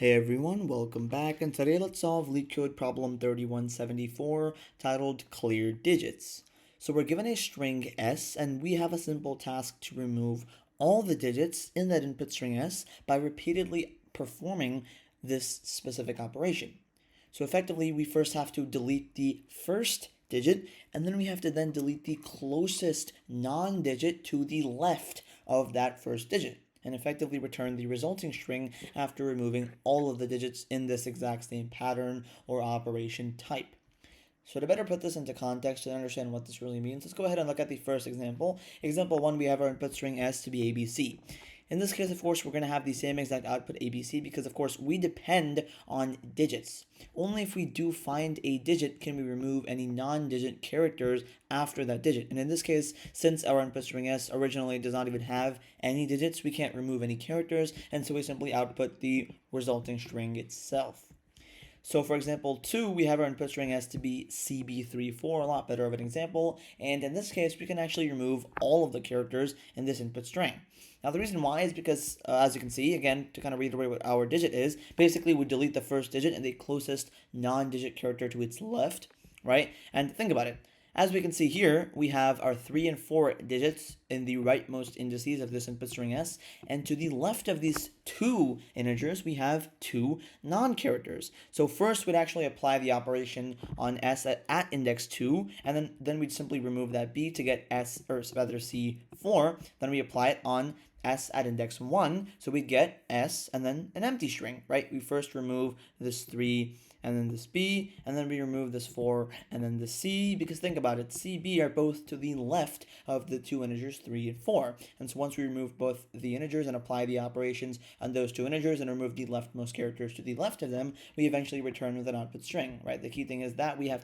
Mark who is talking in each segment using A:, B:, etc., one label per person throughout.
A: Hey everyone, welcome back, and today let's solve Leetcode problem 3174 titled Clear Digits. So we're given a string S and we have a simple task to remove all the digits in that input string S by repeatedly performing this specific operation. So effectively we first have to delete the first digit and then we have to then delete the closest non-digit to the left of that first digit and effectively return the resulting string after removing all of the digits in this exact same pattern or operation type. So to better put this into context and understand what this really means, let's go ahead and look at the first example. Example 1, we have our input string S to be ABC. In this case, of course, we're going to have the same exact output ABC because, of course, we depend on digits. Only if we do find a digit can we remove any non-digit characters after that digit. And in this case, since our input string S originally does not even have any digits, we can't remove any characters, and so we simply output the resulting string itself. So for example 2, we have our input string S to be CB34, a lot better of an example, and in this case we can actually remove all of the characters in this input string. Now the reason why is because, as you can see, again, to kind of reiterate what our digit is, basically we delete the first digit and the closest non-digit character to its left, right? And think about it. As we can see here, we have our 3 and 4 digits in the rightmost indices of this input string S, and to the left of these two integers, we have two non-characters. So first, we'd actually apply the operation on S at index 2, and then we'd simply remove that B to get S, or rather C4. Then we apply it on S at index 1, so we get S and then an empty string, right? We first remove this 3 and then this B, and then we remove this 4 and then the C, because think about it, C, B are both to the left of the two integers 3 and 4. And so once we remove both the integers and apply the operations on those two integers and remove the leftmost characters to the left of them, we eventually return with an output string, right? The key thing is that we have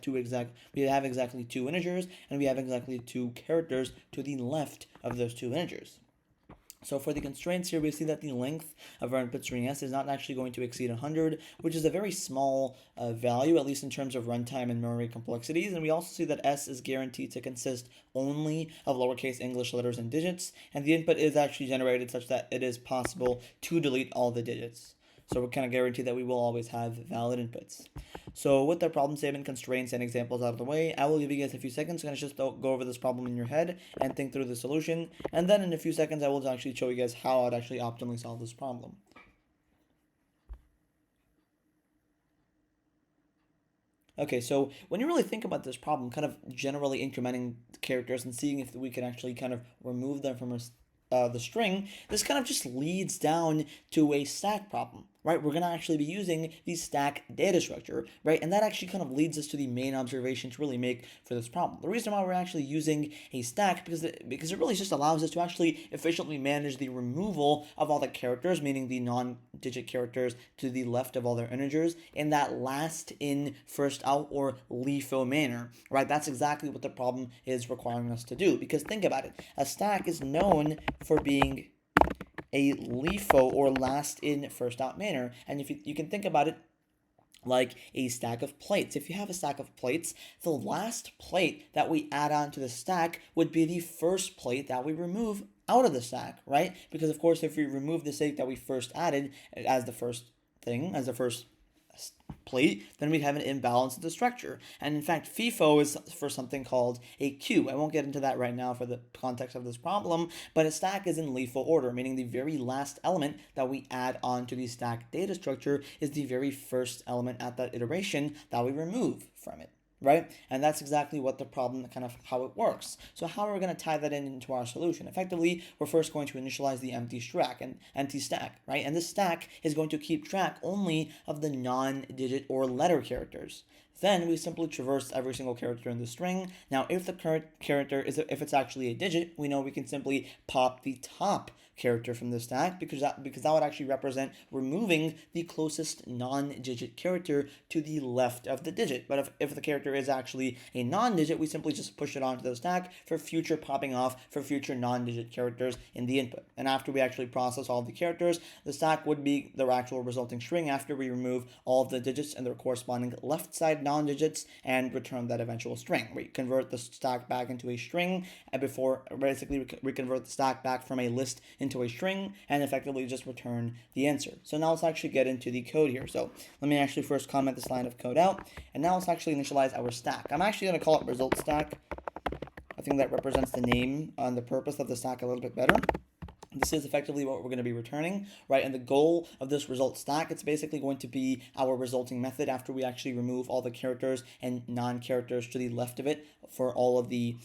A: exactly two integers and we have exactly two characters to the left of those two integers. So for the constraints here, we see that the length of our input string S is not actually going to exceed 100, which is a very small value, at least in terms of runtime and memory complexities. And we also see that S is guaranteed to consist only of lowercase English letters and digits, and the input is actually generated such that it is possible to delete all the digits. So we're kind of guaranteed that we will always have valid inputs. So with the problem statement, constraints, and examples out of the way, I will give you guys a few seconds to just go over this problem in your head and think through the solution. And then in a few seconds, I will actually show you guys how I'd actually optimally solve this problem. Okay, so when you really think about this problem, kind of generally incrementing characters and seeing if we can actually kind of remove them from the string, this kind of just leads down to a stack problem, right? We're going to actually be using the stack data structure, right? And that actually kind of leads us to the main observation to really make for this problem. The reason why we're actually using a stack because it really just allows us to actually efficiently manage the removal of all the characters, meaning the non-digit characters to the left of all their integers, in that last in, first out, or LIFO manner, right? That's exactly what the problem is requiring us to do. Because think about it, a stack is known for being a LIFO, or last in, first out manner. And if you can think about it like a stack of plates. If you have a stack of plates, the last plate that we add on to the stack would be the first plate that we remove out of the stack, right? Because of course, if we remove the plate that we first added as the first plate, then we have an imbalance in the structure. And in fact, FIFO is for something called a queue. I won't get into that right now for the context of this problem, but a stack is in LIFO order, meaning the very last element that we add onto the stack data structure is the very first element at that iteration that we remove from it. Right? And that's exactly what the problem, kind of how it works. So how are we going to tie that into our solution? Effectively, we're first going to initialize the empty stack, right? And this stack is going to keep track only of the non-digit or letter characters. Then we simply traverse every single character in the string. Now, if the current character if it's actually a digit, we know we can simply pop the top character from the stack because that would actually represent removing the closest non-digit character to the left of the digit. But if the character is actually a non-digit, we simply just push it onto the stack for future popping off for future non-digit characters in the input. And after we actually process all the characters, the stack would be the actual resulting string after we remove all of the digits and their corresponding left side non-digits and return that eventual string. We convert the stack back into a string, and before basically we convert the stack back from a list into into a string and effectively just return the answer. So now let's actually get into the code here. So let me actually first comment this line of code out, and now let's actually initialize our stack. I'm actually going to call it result stack. I think that represents the name and the purpose of the stack a little bit better. This is effectively what we're going to be returning, right? And the goal of this result stack, it's basically going to be our resulting method after we actually remove all the characters and non-characters to the left of it for all of the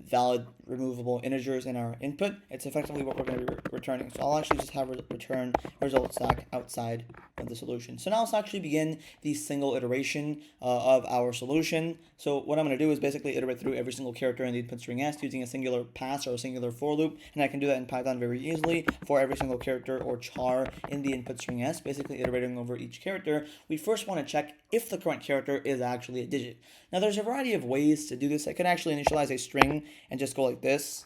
A: valid removable integers in our input. It's effectively what we're going to be returning. So I'll actually just have return result stack outside of the solution. So now let's actually begin the single iteration of our solution. So what I'm going to do is basically iterate through every single character in the input string s using a singular pass or a singular for loop, and I can do that in Python very easily for every single character or char in the input string s, basically iterating over each character. We first want to check if the current character is actually a digit. Now there's a variety of ways to do this. I can actually initialize a string and just go like this.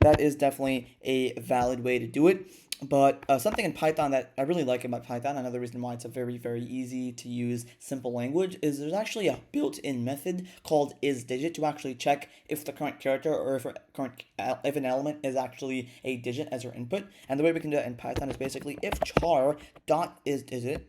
A: That is definitely a valid way to do it. But something in Python that I really like about Python, another reason why it's a very, very easy to use simple language, is there's actually a built-in method called isDigit to actually check if the current character or if an element is actually a digit as your input. And the way we can do that in Python is basically if char.isDigit.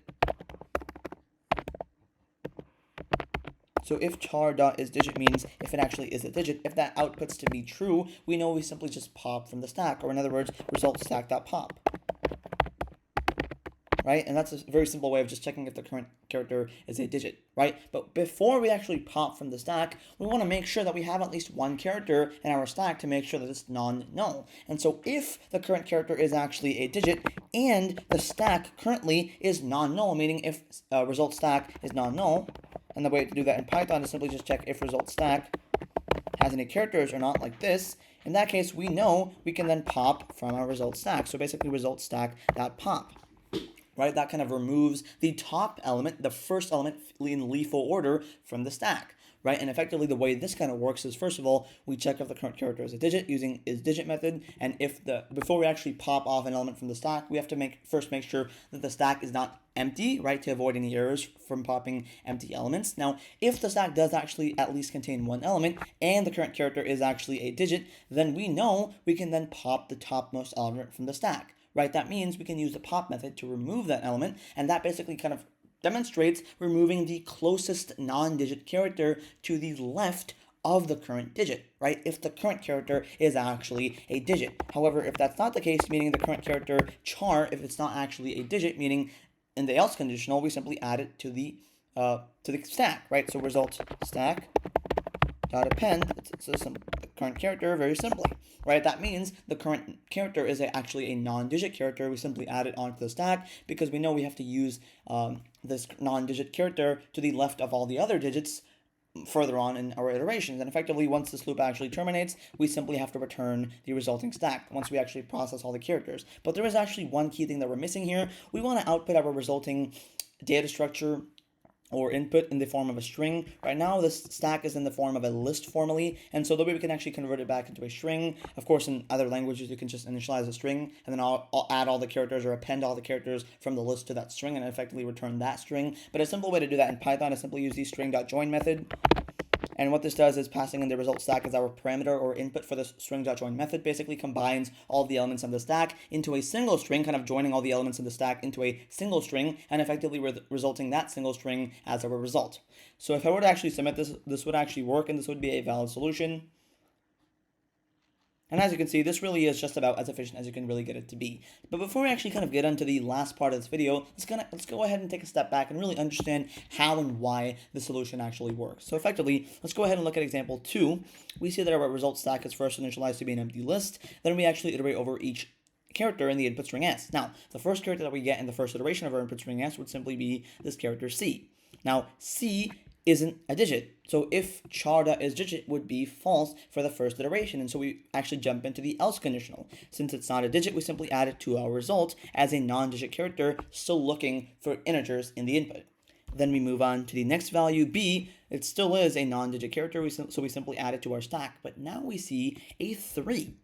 A: So if char.isDigit means if it actually is a digit, if that outputs to be true, we know we simply just pop from the stack, or in other words, result stack.pop. Right? And that's a very simple way of just checking if the current character is a digit, right? But before we actually pop from the stack, we want to make sure that we have at least one character in our stack to make sure that it's non-null. And so if the current character is actually a digit and the stack currently is non-null, meaning if result stack is non-null, and the way to do that in Python is simply just check if result stack has any characters or not, like this. In that case, we know we can then pop from our result stack. So basically result stack.pop. Right, that kind of removes the top element, the first element in LIFO order from the stack, right? And effectively the way this kind of works is, first of all, we check if the current character is a digit using isDigit method, and if before we actually pop off an element from the stack, we have to first make sure that the stack is not empty, right, to avoid any errors from popping empty elements. Now, if the stack does actually at least contain one element and the current character is actually a digit, then we know we can then pop the topmost element from the stack. Right, that means we can use the pop method to remove that element, and that basically kind of demonstrates removing the closest non-digit character to the left of the current digit, right, if the current character is actually a digit. However, if that's not the case, meaning the current character char, if it's not actually a digit, meaning in the else conditional, we simply add it to the stack, right? So result stack dot append, it's some current character very simply, right? That means the current character is actually a non-digit character. We simply add it onto the stack because we know we have to use this non-digit character to the left of all the other digits further on in our iterations. And effectively, once this loop actually terminates, we simply have to return the resulting stack once we actually process all the characters. But there is actually one key thing that we're missing here. We want to output our resulting data structure or input in the form of a string. Right now, this stack is in the form of a list formally, and so the way we can actually convert it back into a string, of course, in other languages, you can just initialize a string, and then I'll add all the characters or append all the characters from the list to that string and effectively return that string. But a simple way to do that in Python is simply use the string.join method. And what this does is passing in the result stack as our parameter or input for this string.join method basically combines all the elements of the stack into a single string, kind of joining all the elements of the stack into a single string, and effectively resulting that single string as our result. So if I were to actually submit this, this would actually work, and this would be a valid solution. And as you can see, this really is just about as efficient as you can really get it to be. But before we actually kind of get into the last part of this video, let's go ahead and take a step back and really understand how and why the solution actually works. So effectively, let's go ahead and look at example 2. We see that our result stack is first initialized to be an empty list. Then we actually iterate over each character in the input string s. Now, the first character that we get in the first iteration of our input string s would simply be this character c. Now, c isn't a digit. So if char.isDigit would be false for the first iteration. And so we actually jump into the else conditional. Since it's not a digit, we simply add it to our result as a non-digit character, still looking for integers in the input. Then we move on to the next value, b. It still is a non-digit character, so we simply add it to our stack. But now we see a 3.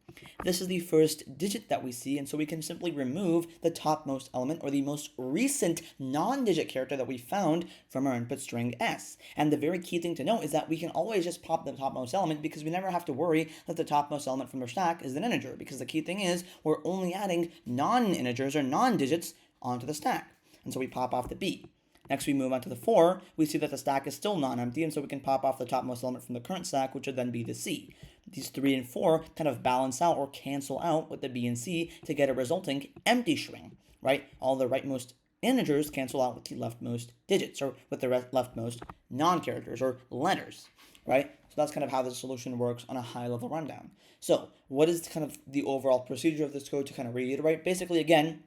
A: This is the first digit that we see, and so we can simply remove the topmost element, or the most recent non-digit character that we found from our input string s. And the very key thing to note is that we can always just pop the topmost element, because we never have to worry that the topmost element from our stack is an integer, because the key thing is we're only adding non-integers or non-digits onto the stack. And so we pop off the b. Next, we move on to the 4. We see that the stack is still non-empty, and so we can pop off the topmost element from the current stack, which would then be the c. These 3 and 4 kind of balance out or cancel out with the b and c to get a resulting empty string, right? All the rightmost integers cancel out with the leftmost digits, or with the leftmost non-characters or letters, right? So that's kind of how the solution works on a high-level rundown. So what is kind of the overall procedure of this code to kind of reiterate? Basically, again,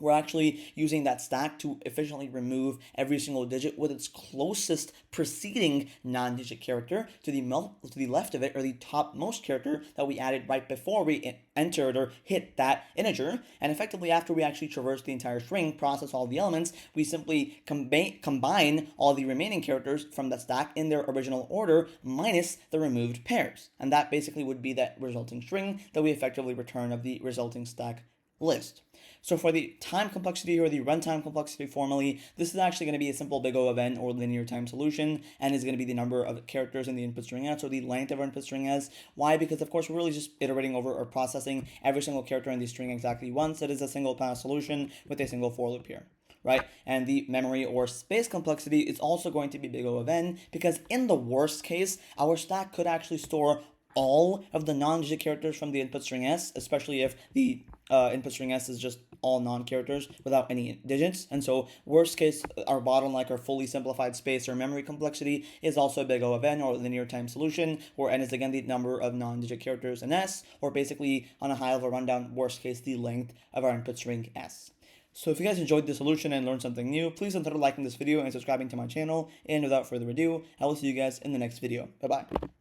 A: we're actually using that stack to efficiently remove every single digit with its closest preceding non-digit character to the left of it, or the topmost character that we added right before we entered or hit that integer. And effectively, after we actually traverse the entire string, process all the elements, we simply combine all the remaining characters from the stack in their original order minus the removed pairs. And that basically would be that resulting string that we effectively return of the resulting stack list. So for the time complexity, or the runtime complexity formally, this is actually going to be a simple big O of n, or linear time solution, and is going to be the number of characters in the input string s, or the length of our input string s. Why? Because of course we're really just iterating over or processing every single character in the string exactly once. It is a single pass solution with a single for loop here, right? And the memory or space complexity is also going to be big O of n, because in the worst case, our stack could actually store all of the non-digit characters from the input string s, especially if the input string s is just all non-characters without any digits. And so worst case, our bottleneck or fully simplified space or memory complexity is also a big O of n, or linear time solution, where n is again the number of non-digit characters in s, or basically on a high level rundown, worst case, the length of our input string s. So if you guys enjoyed the solution and learned something new, please consider liking this video and subscribing to my channel. And without further ado, I will see you guys in the next video. Bye-bye.